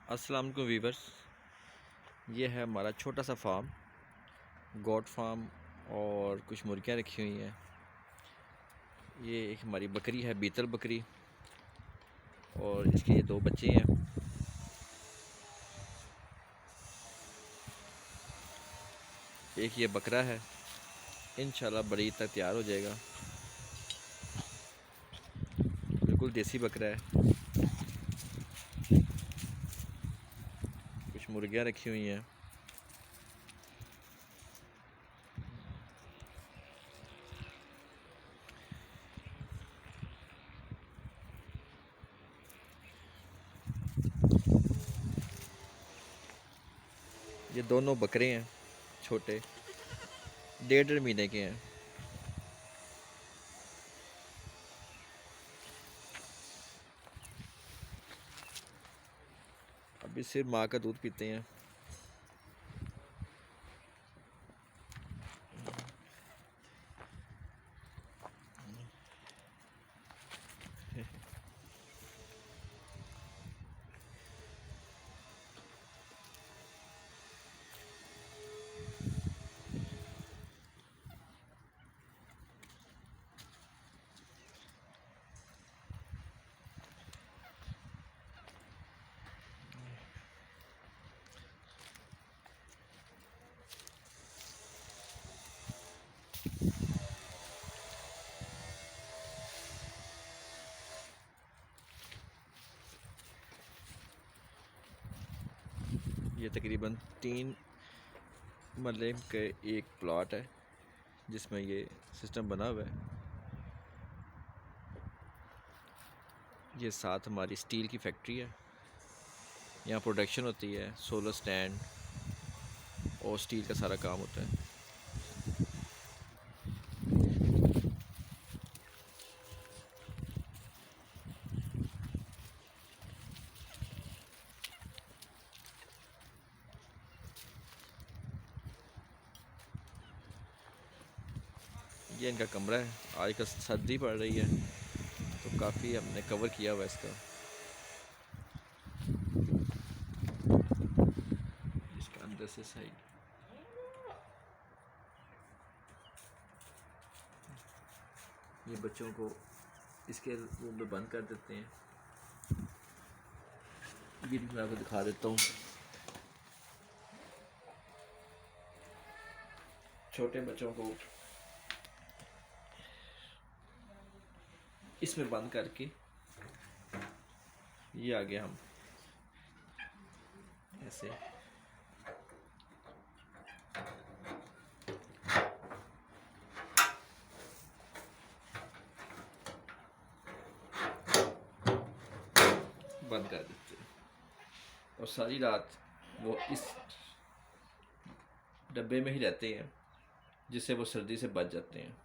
अस्सलाम वालेकुम वीवर्स, ये है हमारा छोटा सा फार्म, गोट फार्म, और कुछ मुर्गियाँ रखी हुई हैं। ये एक हमारी बकरी है, बीतल बकरी, और इसके ये 2 बच्चे हैं। एक ये बकरा है, इंशाल्लाह बड़ी तक तैयार हो जाएगा। बिल्कुल देसी बकरा है। कुछ मुर्गियाँ रखी हुई हैं। ये दोनों बकरे हैं, छोटे, 1.5 महीने के हैं। अभी सिर्फ माँ का दूध पीते हैं। ये तकरीबन 3 मरले के एक प्लॉट है जिसमें ये सिस्टम बना हुआ है। ये साथ हमारी स्टील की फैक्ट्री है। यहाँ प्रोडक्शन होती है, सोलर स्टैंड और स्टील का सारा काम होता है। ये इनका कमरा है। आजकल सर्दी पड़ रही है तो काफ़ी हमने कवर किया हुआ है इसका। इसका अंदर से सही ये बच्चों को इसके रूम में बंद कर देते हैं। ये भी मैं आपको दिखा देता हूँ। छोटे बच्चों को इसमें बंद करके ये आगे हम ऐसे बंद कर देते हैं और सारी रात वो इस डब्बे में ही रहते हैं, जिससे वो सर्दी से बच जाते हैं।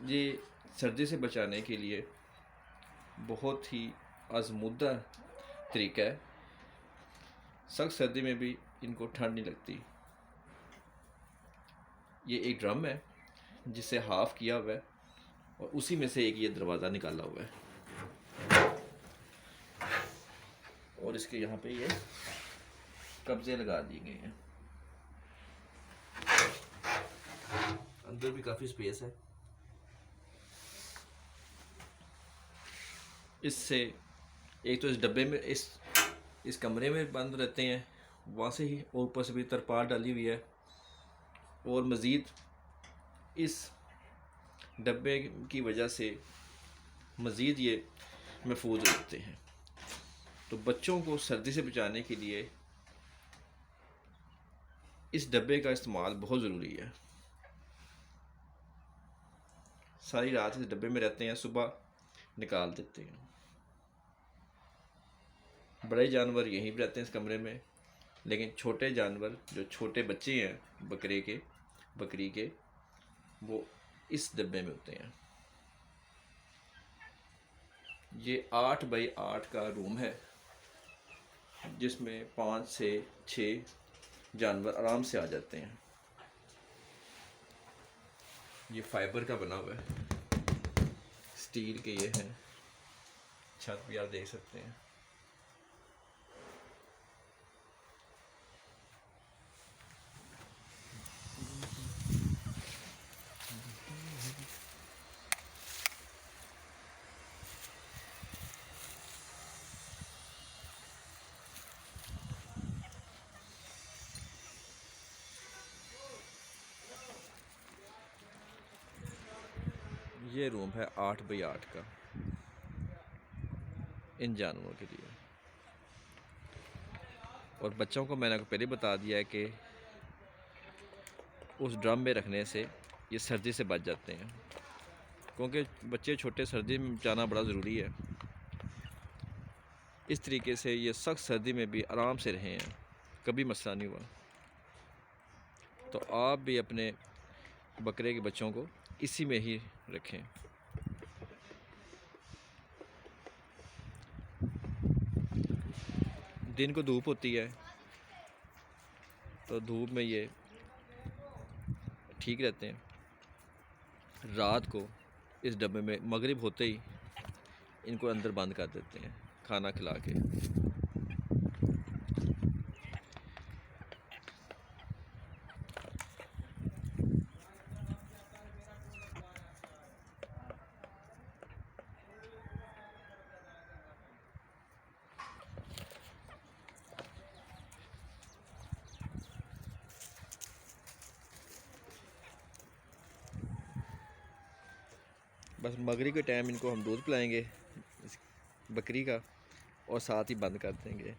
ये सर्दी से बचाने के लिए बहुत ही आजमूदा तरीका है। सख्त सर्दी में भी इनको ठंड नहीं लगती। ये एक ड्रम है जिसे हाफ किया हुआ है और उसी में से एक ये दरवाज़ा निकाला हुआ है, और इसके यहाँ पे ये कब्जे लगा दिए गए हैं। अंदर भी काफ़ी स्पेस है। इससे एक तो इस डब्बे में इस कमरे में बंद रहते हैं, वहाँ से ही, और ऊपर से भी तरपाल डाली हुई है, और मज़ीद इस डब्बे की वजह से मज़ीद ये महफूज रहते हैं। तो बच्चों को सर्दी से बचाने के लिए इस डब्बे का इस्तेमाल बहुत ज़रूरी है। सारी रात इस डब्बे में रहते हैं, सुबह निकाल देते हैं। बड़े जानवर यहीं पर रहते हैं इस कमरे में, लेकिन छोटे जानवर जो छोटे बच्चे हैं बकरी के वो इस डब्बे में होते हैं। ये 8 बाई 8 का रूम है जिसमें 5 से 6 जानवर आराम से आ जाते हैं। ये फाइबर का बना हुआ है। स्टील के ये हैं, छत भी आप देख सकते हैं। ये रूम है 8x8 का इन जानवरों के लिए। और बच्चों को मैंने पहले बता दिया है कि उस ड्रम में रखने से ये सर्दी से बच जाते हैं, क्योंकि बच्चे छोटे सर्दी में जाना बड़ा ज़रूरी है। इस तरीके से ये सख्त सर्दी में भी आराम से रहे हैं, कभी मसला नहीं हुआ। तो आप भी अपने बकरे के बच्चों को इसी में ही रखें। दिन को धूप होती है तो धूप में ये ठीक रहते हैं। रात को इस डब्बे में मगरिब होते ही इनको अंदर बंद कर देते हैं खाना खिला के। बस मगरिब के टाइम इनको हम दूध पिलाएंगे इस बकरी का, और साथ ही बंद कर देंगे।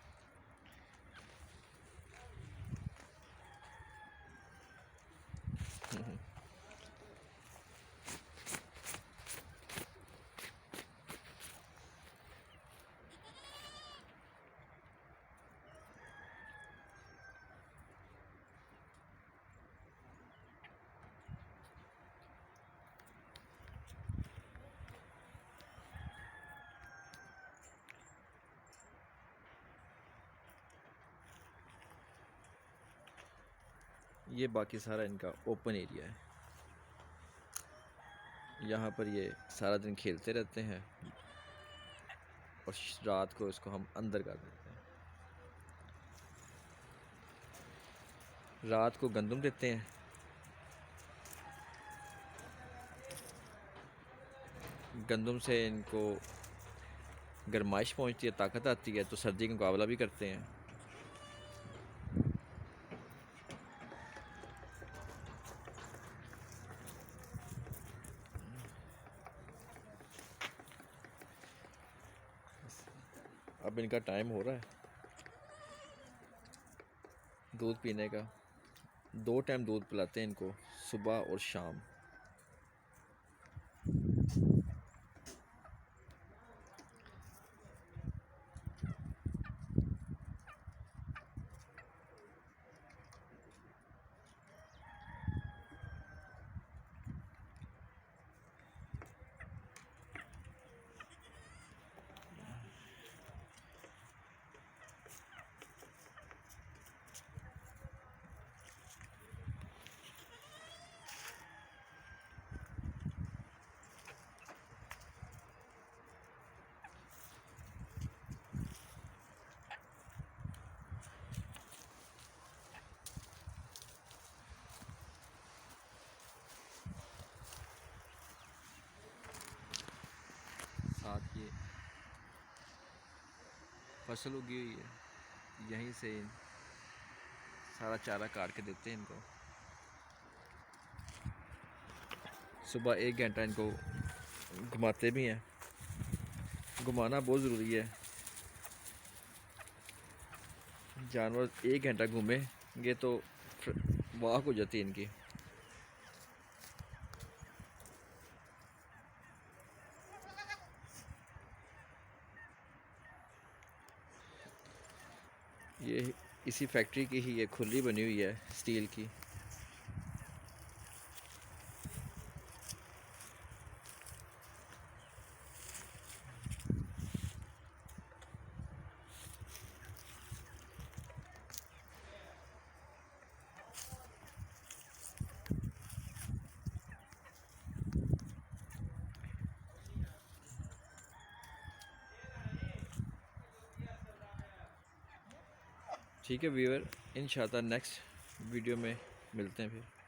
ये बाकी सारा इनका ओपन एरिया है। यहाँ पर ये सारा दिन खेलते रहते हैं और रात को इसको हम अंदर कर देते हैं। रात को गंदम देते हैं, गंदम से इनको गर्माइश पहुँचती है, ताकत आती है, तो सर्दी का मुकाबला भी करते हैं। अब इनका टाइम हो रहा है दूध पीने का। 2 टाइम दूध पिलाते हैं इनको, सुबह और शाम। साथ ये फसल उगी हुई है, यहीं से सारा चारा काट के देते हैं इनको। सुबह 1 घंटा इनको घुमाते भी हैं, घुमाना बहुत ज़रूरी है। जानवर 1 घंटा घूमेंगे तो वॉक हो जाती है इनकी। ये इसी फैक्ट्री की ही ये खुली बनी हुई है स्टील की। ठीक है व्यूअर, इंशाल्लाह नेक्स्ट वीडियो में मिलते हैं फिर।